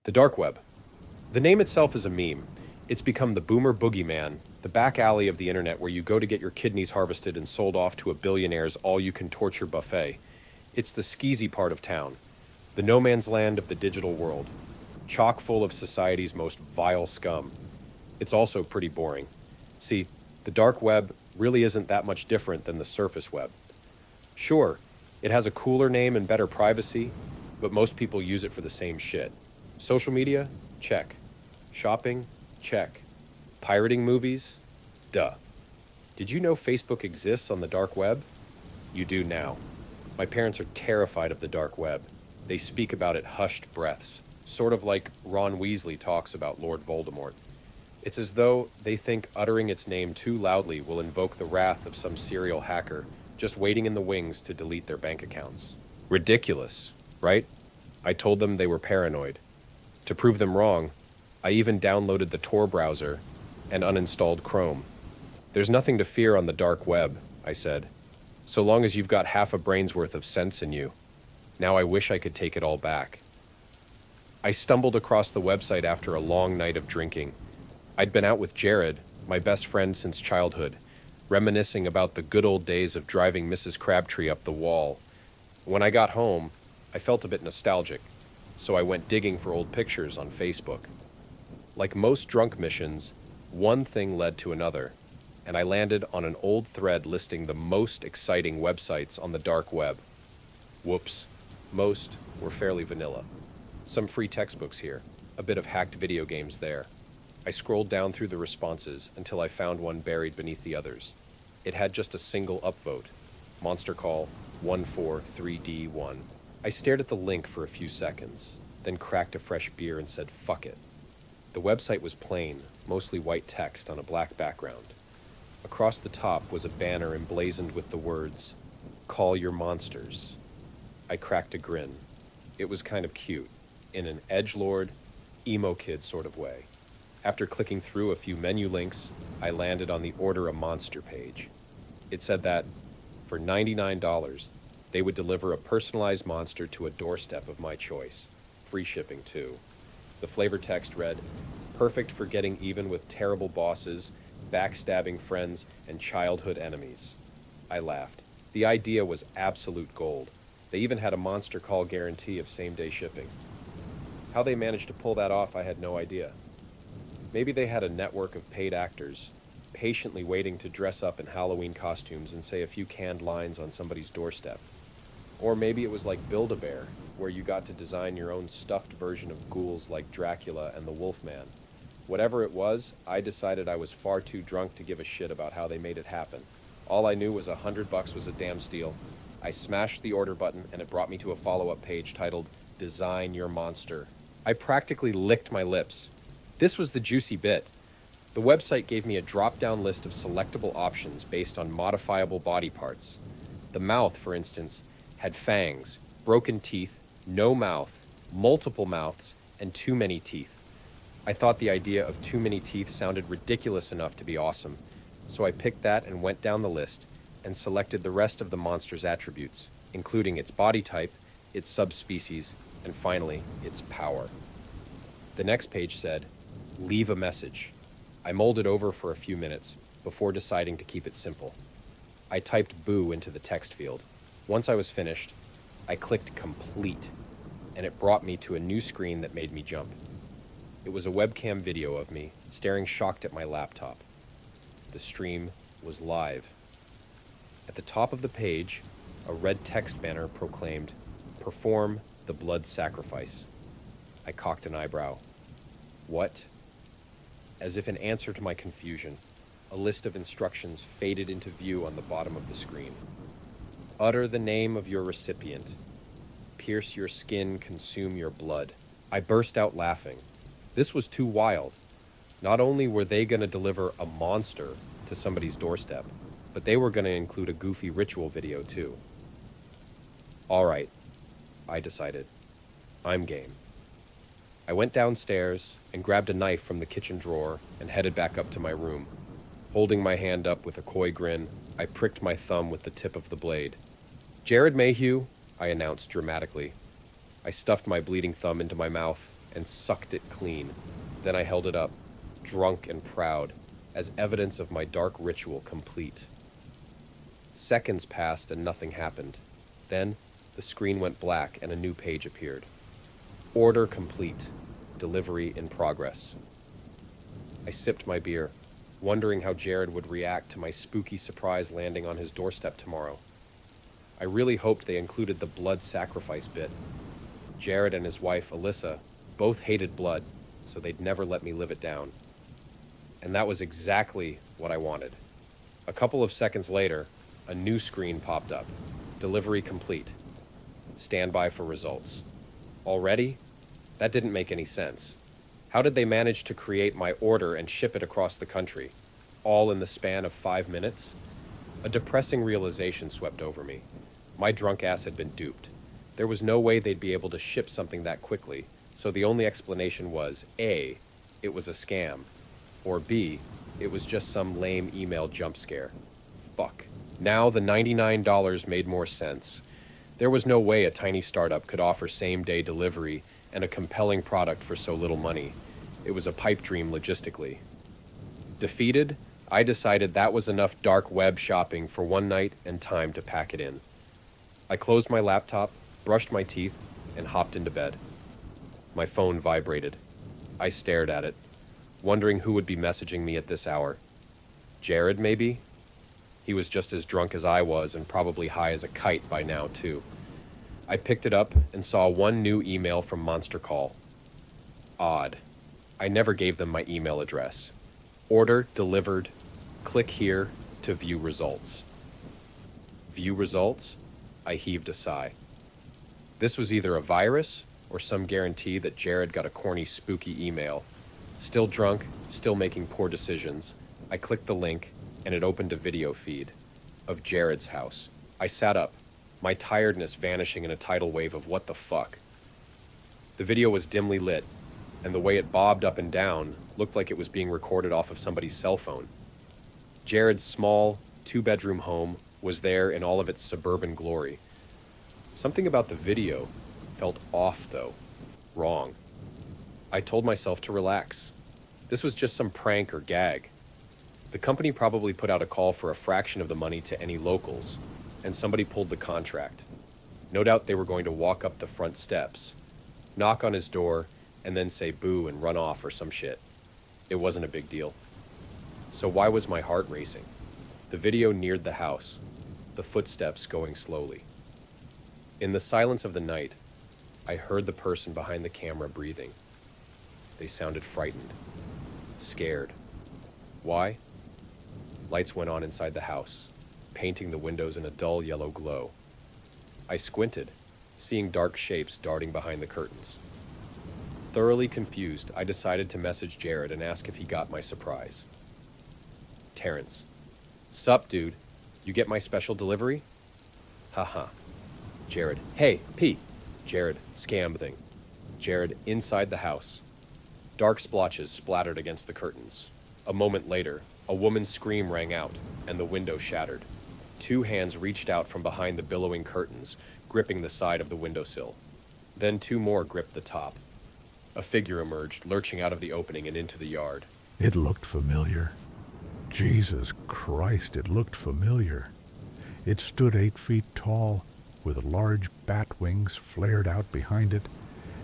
The dark web. The name itself is a meme. It's become the boomer boogeyman, the back alley of the internet where you go to get your kidneys harvested and sold off to a billionaire's all-you-can-torture buffet. It's the skeezy part of town, the no man's land of the digital world, chock full of society's most vile scum. It's also pretty boring. See, the dark web really isn't that much different than the surface web. Sure, it has a cooler name and better privacy, but most people use it for the same shit. Social media? Check. Shopping? Check. Pirating movies? Duh. Did you know Facebook exists on the dark web? You do now. My parents are terrified of the dark web. They speak about it hushed breaths, sort of like Ron Weasley talks about Lord Voldemort. It's as though they think uttering its name too loudly will invoke the wrath of some serial hacker just waiting in the wings to delete their bank accounts. Ridiculous, right? I told them they were paranoid. To prove them wrong, I even downloaded the Tor browser and uninstalled Chrome. There's nothing to fear on the dark web, I said, so long as you've got half a brain's worth of sense in you. Now I wish I could take it all back. I stumbled across the website after a long night of drinking. I'd been out with Jared, my best friend since childhood, reminiscing about the good old days of driving Mrs. Crabtree up the wall. When I got home, I felt a bit nostalgic, so I went digging for old pictures on Facebook. Like most drunk missions, one thing led to another, and I landed on an old thread listing the most exciting websites on the dark web. Whoops, most were fairly vanilla. Some free textbooks here, a bit of hacked video games there. I scrolled down through the responses until I found one buried beneath the others. It had just a single upvote, Monster Call 143D1. I stared at the link for a few seconds, then cracked a fresh beer and said, fuck it. The website was plain, mostly white text on a black background. Across the top was a banner emblazoned with the words, "Call your monsters." I cracked a grin. It was kind of cute, in an edgelord, emo kid sort of way. After clicking through a few menu links, I landed on the Order a Monster page. It said that, for $99, they would deliver a personalized monster to a doorstep of my choice. Free shipping, too. The flavor text read, "Perfect for getting even with terrible bosses, backstabbing friends, and childhood enemies." I laughed. The idea was absolute gold. They even had a monster call guarantee of same-day shipping. How they managed to pull that off, I had no idea. Maybe they had a network of paid actors, patiently waiting to dress up in Halloween costumes and say a few canned lines on somebody's doorstep. Or maybe it was like Build-A-Bear, where you got to design your own stuffed version of ghouls like Dracula and the Wolfman. Whatever it was, I decided I was far too drunk to give a shit about how they made it happen. All I knew was $100 was a damn steal. I smashed the order button and it brought me to a follow-up page titled, "Design Your Monster." I practically licked my lips. This was the juicy bit. The website gave me a drop-down list of selectable options based on modifiable body parts. The mouth, for instance, had fangs, broken teeth, no mouth, multiple mouths, and too many teeth. I thought the idea of too many teeth sounded ridiculous enough to be awesome, so I picked that and went down the list and selected the rest of the monster's attributes, including its body type, its subspecies, and finally, its power. The next page said, "Leave a message." I mulled it over for a few minutes before deciding to keep it simple. I typed "boo" into the text field. Once I was finished, I clicked complete, and it brought me to a new screen that made me jump. It was a webcam video of me staring shocked at my laptop. The stream was live. At the top of the page, a red text banner proclaimed, "Perform the blood sacrifice." I cocked an eyebrow. What? As if in answer to my confusion, a list of instructions faded into view on the bottom of the screen. Utter the name of your recipient. Pierce your skin, consume your blood. I burst out laughing. This was too wild. Not only were they going to deliver a monster to somebody's doorstep, but they were going to include a goofy ritual video too. All right, I decided. I'm game. I went downstairs and grabbed a knife from the kitchen drawer and headed back up to my room. Holding my hand up with a coy grin, I pricked my thumb with the tip of the blade. "Jared Mayhew," I announced dramatically. I stuffed my bleeding thumb into my mouth and sucked it clean. Then I held it up, drunk and proud, as evidence of my dark ritual complete. Seconds passed and nothing happened. Then, the screen went black and a new page appeared. Order complete. Delivery in progress. I sipped my beer, wondering how Jared would react to my spooky surprise landing on his doorstep tomorrow. I really hoped they included the blood sacrifice bit. Jared and his wife, Alyssa, both hated blood, so they'd never let me live it down. And that was exactly what I wanted. A couple of seconds later, a new screen popped up. Delivery complete. Stand by for results. Already? That didn't make any sense. How did they manage to create my order and ship it across the country, all in the span of 5 minutes? A depressing realization swept over me. My drunk ass had been duped. There was no way they'd be able to ship something that quickly, so the only explanation was A, it was a scam, or B, it was just some lame email jump scare. Fuck. Now the $99 made more sense. There was no way a tiny startup could offer same-day delivery and a compelling product for so little money. It was a pipe dream logistically. Defeated, I decided that was enough dark web shopping for one night and time to pack it in. I closed my laptop, brushed my teeth, and hopped into bed. My phone vibrated. I stared at it, wondering who would be messaging me at this hour. Jared, maybe? He was just as drunk as I was and probably high as a kite by now, too. I picked it up and saw one new email from Monster Call. Odd. I never gave them my email address. Order delivered. Click here to view results. View results? I heaved a sigh. This was either a virus or some guarantee that Jared got a corny, spooky email. Still drunk, still making poor decisions, I clicked the link and it opened a video feed of Jared's house. I sat up, my tiredness vanishing in a tidal wave of what the fuck. The video was dimly lit, and the way it bobbed up and down looked like it was being recorded off of somebody's cell phone. Jared's small, 2-bedroom home was there in all of its suburban glory. Something about the video felt off, though. Wrong. I told myself to relax. This was just some prank or gag. The company probably put out a call for a fraction of the money to any locals, and somebody pulled the contract. No doubt they were going to walk up the front steps, knock on his door, and then say boo and run off or some shit. It wasn't a big deal. So why was my heart racing? The video neared the house, the footsteps going slowly. In the silence of the night, I heard the person behind the camera breathing. They sounded frightened, scared. Why? Lights went on inside the house, painting the windows in a dull yellow glow. I squinted, seeing dark shapes darting behind the curtains. Thoroughly confused, I decided to message Jared and ask if he got my surprise. Terrence. Sup, dude? You get my special delivery? Haha. Jared. Hey, P. Jared. Scam thing. Jared. Inside the house. Dark splotches splattered against the curtains. A moment later, a woman's scream rang out, and the window shattered. 2 hands reached out from behind the billowing curtains, gripping the side of the windowsill. Then 2 more gripped the top. A figure emerged, lurching out of the opening and into the yard. It looked familiar. Jesus Christ, it looked familiar. It stood 8 feet tall, with large bat wings flared out behind it,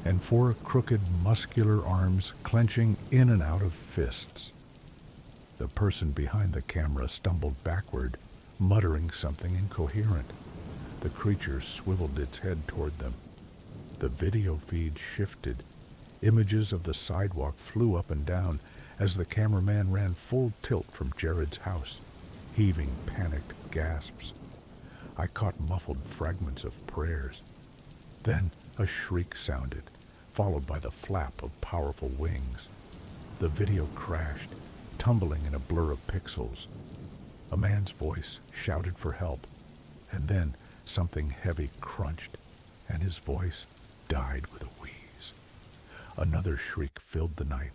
and 4 crooked, muscular arms clenching in and out of fists. The person behind the camera stumbled backward, muttering something incoherent. The creature swiveled its head toward them. The video feed shifted. Images of the sidewalk flew up and down as the cameraman ran full tilt from Jared's house, heaving panicked gasps. I caught muffled fragments of prayers. Then a shriek sounded, followed by the flap of powerful wings. The video crashed, tumbling in a blur of pixels. A man's voice shouted for help, and then something heavy crunched, and his voice died with a wheeze. Another shriek filled the night,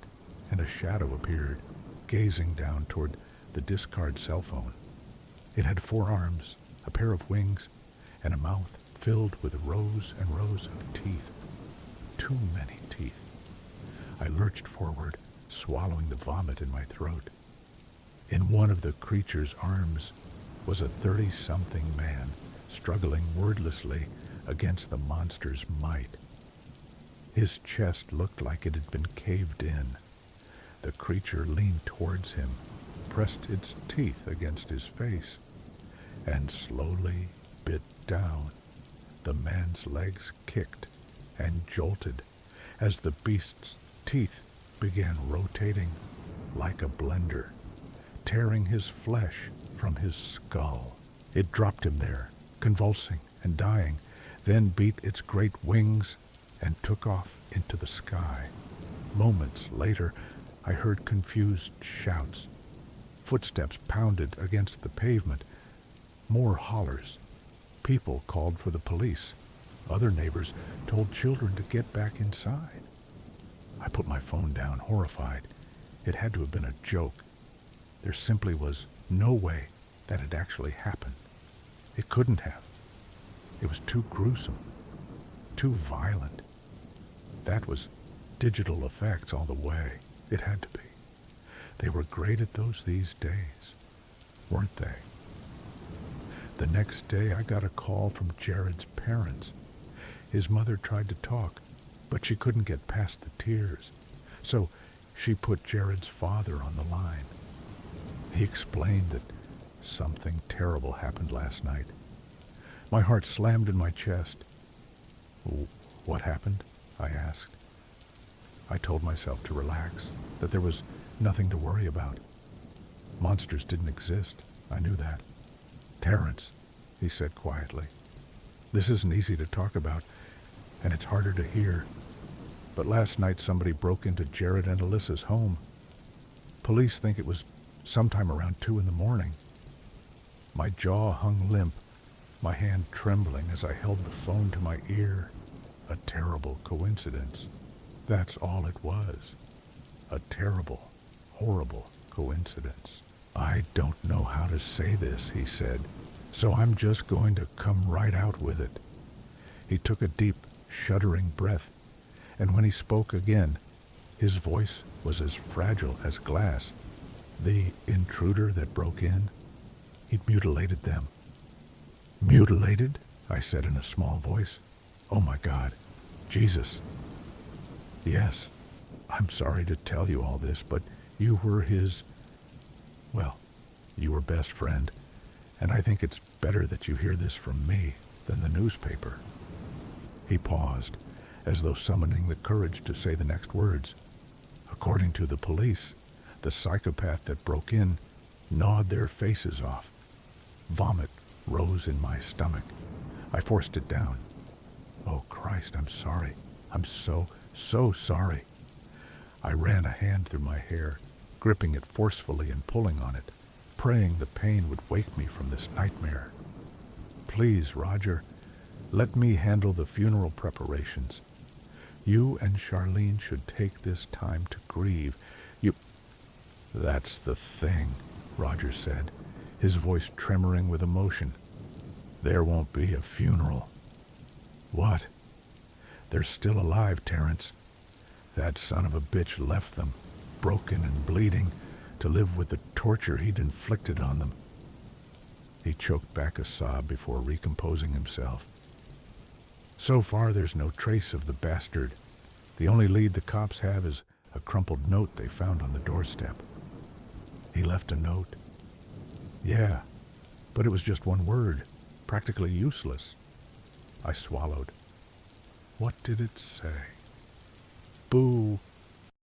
and a shadow appeared, gazing down toward the discard cell phone. It had 4 arms, a pair of wings, and a mouth filled with rows and rows of teeth. too many teeth. I lurched forward, swallowing the vomit in my throat. In one of the creature's arms was a 30-something man, struggling wordlessly against the monster's might. His chest looked like it had been caved in. The creature leaned towards him, pressed its teeth against his face, and slowly bit down. The man's legs kicked and jolted as the beast's teeth began rotating like a blender, tearing his flesh from his skull. It dropped him there, convulsing and dying, then beat its great wings and took off into the sky. Moments later, I heard confused shouts. Footsteps pounded against the pavement. More hollers. People called for the police. Other neighbors told children to get back inside. I put my phone down, horrified. It had to have been a joke. There simply was no way that had actually happened. It couldn't have. It was too gruesome, too violent. That was digital effects all the way. It had to be. They were great at those these days, weren't they? The next day I got a call from Jared's parents. His mother tried to talk, but she couldn't get past the tears. So she put Jared's father on the line. He explained that something terrible happened last night. My heart slammed in my chest. What happened? I asked. I told myself to relax, that there was nothing to worry about. Monsters didn't exist. I knew that. Terrence, he said quietly. This isn't easy to talk about, and it's harder to hear. But last night somebody broke into Jared and Alyssa's home. Police think it was sometime around 2 a.m. My jaw hung limp, my hand trembling as I held the phone to my ear. A terrible coincidence. That's all it was. A terrible, horrible coincidence. I don't know how to say this, he said, so I'm just going to come right out with it. He took a deep, shuddering breath, and when he spoke again, his voice was as fragile as glass. The intruder that broke in, he'd mutilated them. Mutilated? I said in a small voice. Oh my God, Jesus. Yes, I'm sorry to tell you all this, but you were his, well, you were best friend, and I think it's better that you hear this from me than the newspaper. He paused, as though summoning the courage to say the next words. According to the police, the psychopath that broke in gnawed their faces off. Vomit rose in my stomach. I forced it down. Oh, Christ, I'm sorry. I'm so sorry. I ran a hand through my hair, gripping it forcefully and pulling on it, praying the pain would wake me from this nightmare. Please, Roger, let me handle the funeral preparations. You and Charlene should take this time to grieve. That's the thing, Roger said, his voice tremoring with emotion. There won't be a funeral. What? They're still alive, Terrence. That son of a bitch left them, broken and bleeding, to live with the torture he'd inflicted on them. He choked back a sob before recomposing himself. So far, there's no trace of the bastard. The only lead the cops have is a crumpled note they found on the doorstep. He left a note. Yeah, but it was just one word, practically useless. I swallowed. What did it say? Boo,